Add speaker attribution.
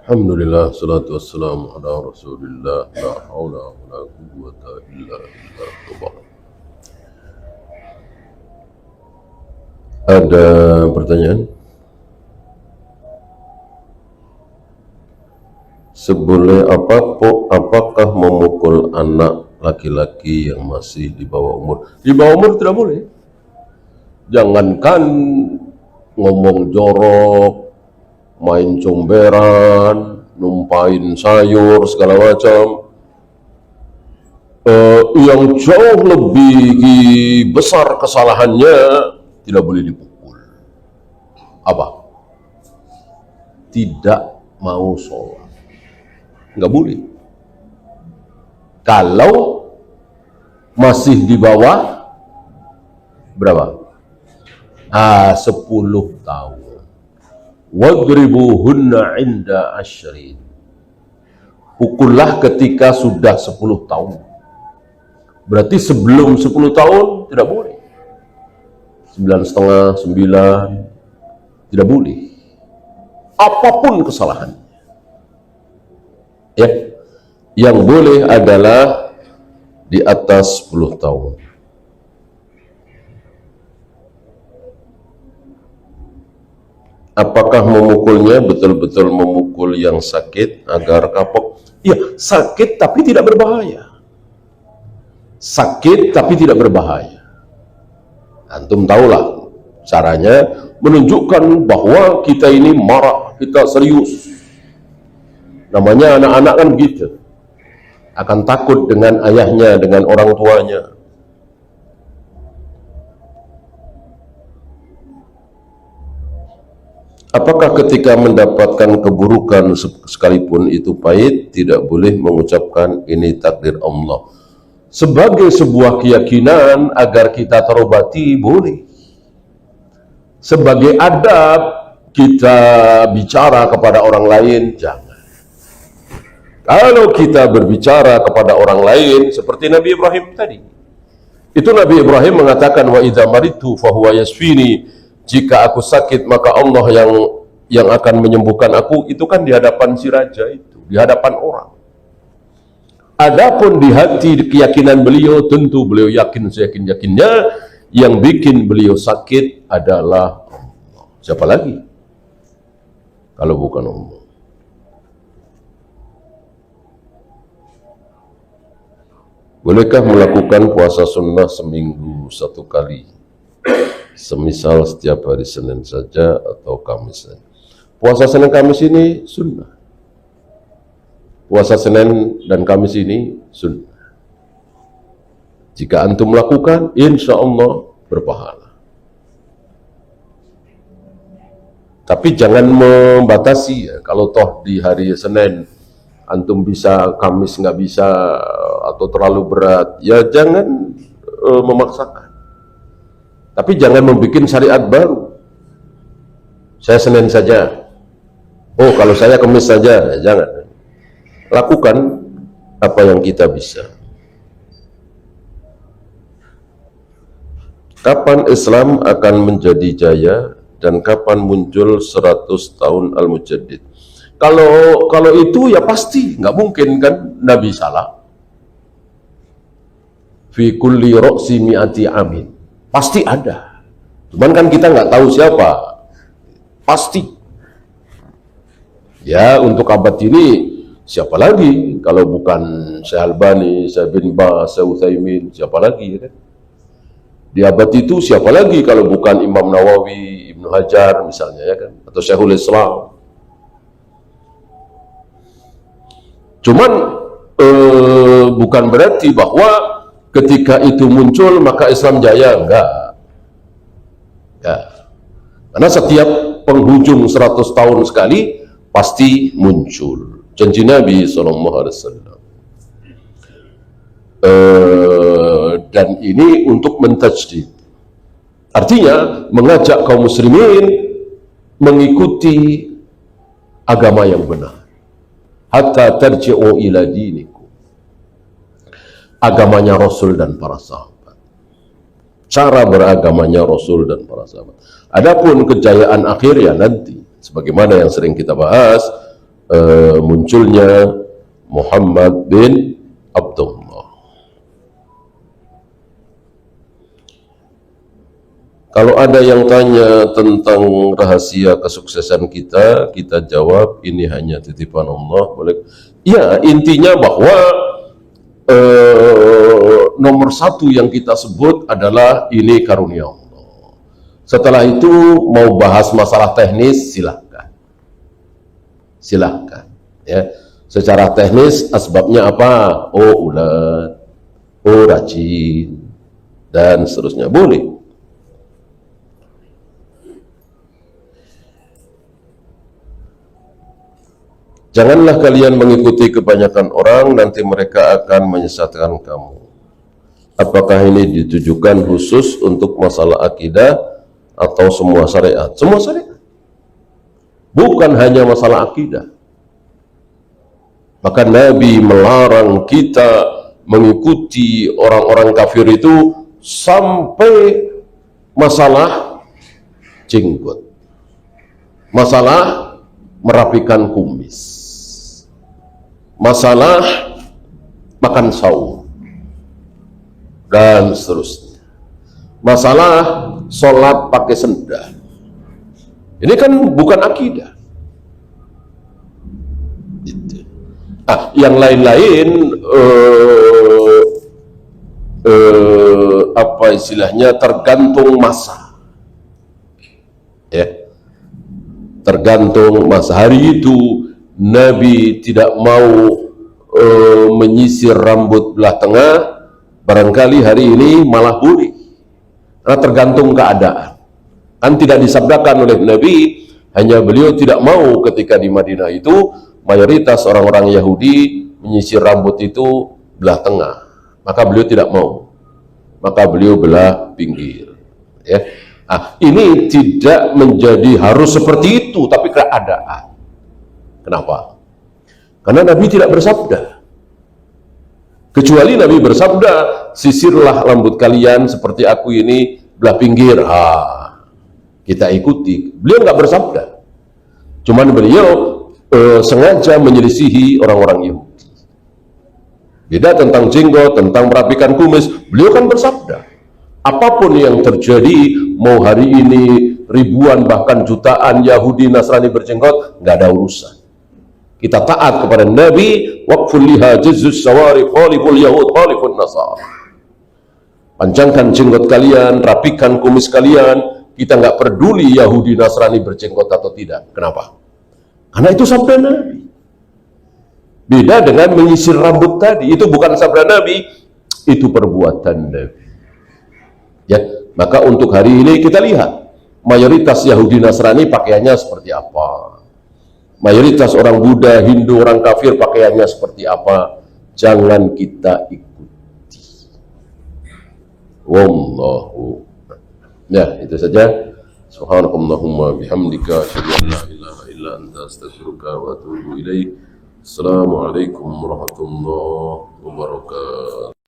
Speaker 1: Alhamdulillah, salatu wassalamu ala rasulillah, la hawla wa la quwwata illa billah. Ada pertanyaan? Apakah memukul anak laki-laki yang masih di bawah umur? Di bawah umur tidak boleh. Jangankan ngomong jorok, main comberan, numpain sayur, segala macam. Yang jauh lebih besar kesalahannya tidak boleh dipukul. Apa? Tidak mau sholat. Nggak boleh. Kalau masih di bawah berapa? 10 tahun. Wadribuhunna inda asyrin. Pukullah ketika sudah 10 tahun. Berarti sebelum 10 tahun tidak boleh. 9,5, 9 tidak boleh. Apapun kesalahan. Ya. Yang boleh adalah di atas 10 tahun. Apakah memukulnya betul-betul memukul yang sakit agar kapok? Ya, sakit tapi tidak berbahaya. Sakit tapi tidak berbahaya. Antum tahulah caranya menunjukkan bahwa kita ini marah, kita serius. Namanya anak-anak kan begitu. Akan takut dengan ayahnya, dengan orang tuanya. Apakah ketika mendapatkan keburukan sekalipun itu pahit, tidak boleh mengucapkan ini takdir Allah? Sebagai sebuah keyakinan agar kita terobati, boleh. Sebagai adab kita bicara kepada orang lain, jangan. Kalau kita berbicara kepada orang lain, seperti Nabi Ibrahim tadi. Itu Nabi Ibrahim mengatakan, wa idza maritu fahuwa yasfini. Jika aku sakit, maka Allah yang akan menyembuhkan aku. Itu kan di hadapan si raja itu, di hadapan orang. Adapun di hati, di keyakinan beliau, tentu beliau yakin seyakin-yakinnya, yang bikin beliau sakit adalah Allah. Siapa lagi kalau bukan Allah? Bolehkah melakukan puasa sunnah seminggu 1 kali? Semisal setiap hari Senin saja atau Kamis saja. Puasa Senin Kamis ini sunnah. Puasa Senin dan Kamis ini sunnah. Jika antum melakukan, insya Allah berpahala. Tapi jangan membatasi ya. Kalau toh di hari Senin antum bisa, Kamis nggak bisa, atau terlalu berat, ya jangan memaksakan. Tapi jangan membuat syariat baru. Saya Senin saja. Oh, kalau saya Kamis saja, ya jangan. Lakukan apa yang kita bisa. Kapan Islam akan menjadi jaya dan kapan muncul 100 tahun Al-Mujaddid? Kalau itu ya pasti, nggak mungkin kan Nabi salah. Fi kulli ro'si mi'ati amin. Pasti ada. Cuman kan kita nggak tahu siapa. Pasti. Ya, untuk abad ini siapa lagi kalau bukan Syekh Albani, Syekh bin Baz, Syekh Utsaimin, siapa lagi ya kan? Di abad itu siapa lagi kalau bukan Imam Nawawi, Ibnu Hajar misalnya ya kan, atau Syekhul Islam. Cuman bukan berarti bahwa ketika itu muncul maka Islam jaya, enggak. Ya. Karena setiap penghujung 100 tahun sekali pasti muncul janji Nabi SAW. Dan ini untuk mentajdid. Artinya mengajak kaum muslimin mengikuti agama yang benar. Hatta tarji'u ila dinikum. Agamanya Rasul dan para sahabat. Cara beragamanya Rasul dan para sahabat. Adapun kejayaan akhir ya nanti, sebagaimana yang sering kita bahas, munculnya Muhammad bin Abdullah. Kalau ada yang tanya tentang rahasia kesuksesan kita, kita jawab ini hanya titipan Allah. Boleh? Ya, intinya bahwa nomor satu yang kita sebut adalah ini karunia Allah. Setelah itu mau bahas masalah teknis, silahkan. Silahkan. Ya. Secara teknis asbabnya apa? Oh ulat, oh rajin, dan seterusnya. Boleh. Janganlah kalian mengikuti kebanyakan orang, nanti mereka akan menyesatkan kamu. Apakah ini ditujukan khusus untuk masalah akidah atau semua syariat? Semua syariat. Bukan hanya masalah akidah. Maka Nabi melarang kita mengikuti orang-orang kafir itu sampai masalah jenggot, masalah merapikan kumis, masalah makan saum, dan seterusnya. Masalah sholat pakai sendal. Ini kan bukan akidah. Gitu. Yang lain-lain apa istilahnya, tergantung masa. Ya. Tergantung masa. Hari itu Nabi tidak mau menyisir rambut belah tengah, barangkali hari ini malah boleh, karena tergantung keadaan. Kan tidak disabdakan oleh Nabi, hanya beliau tidak mau ketika di Madinah itu mayoritas orang-orang Yahudi menyisir rambut itu belah tengah, maka beliau tidak mau, maka beliau belah pinggir. Ya. Ini tidak menjadi harus seperti itu, tapi keadaan. Kenapa? Karena Nabi tidak bersabda. Kecuali Nabi bersabda, sisirlah rambut kalian seperti aku ini belah pinggir. Kita ikuti. Beliau nggak bersabda. Cuman beliau sengaja menyelisihi orang-orang Yahudi. Beda tentang jenggot, tentang merapikan kumis. Beliau kan bersabda, apapun yang terjadi, mau hari ini ribuan bahkan jutaan Yahudi Nasrani berjenggot, nggak ada urusan. Kita taat kepada Nabi. Waqful liha jizzus sawari khaliful yahud khalifun nasar. Panjangkan jenggot kalian, rapikan kumis kalian. Kita nggak peduli Yahudi Nasrani berjenggot atau tidak. Kenapa? Karena itu sabda Nabi. Beda dengan menyisir rambut tadi. Itu bukan sabda Nabi, itu perbuatan Nabi. Ya, maka untuk hari ini kita lihat mayoritas Yahudi Nasrani pakaiannya seperti apa, mayoritas orang Buddha, Hindu, orang kafir pakaiannya seperti apa. Jangan kita ikuti. Wallahu. Ya, itu saja. Subhanakallahumma bihamdika asyhadu an la ilaha illa anta astaghfiruka wa atubu ilaik. Assalamualaikum warahmatullahi wabarakatuh.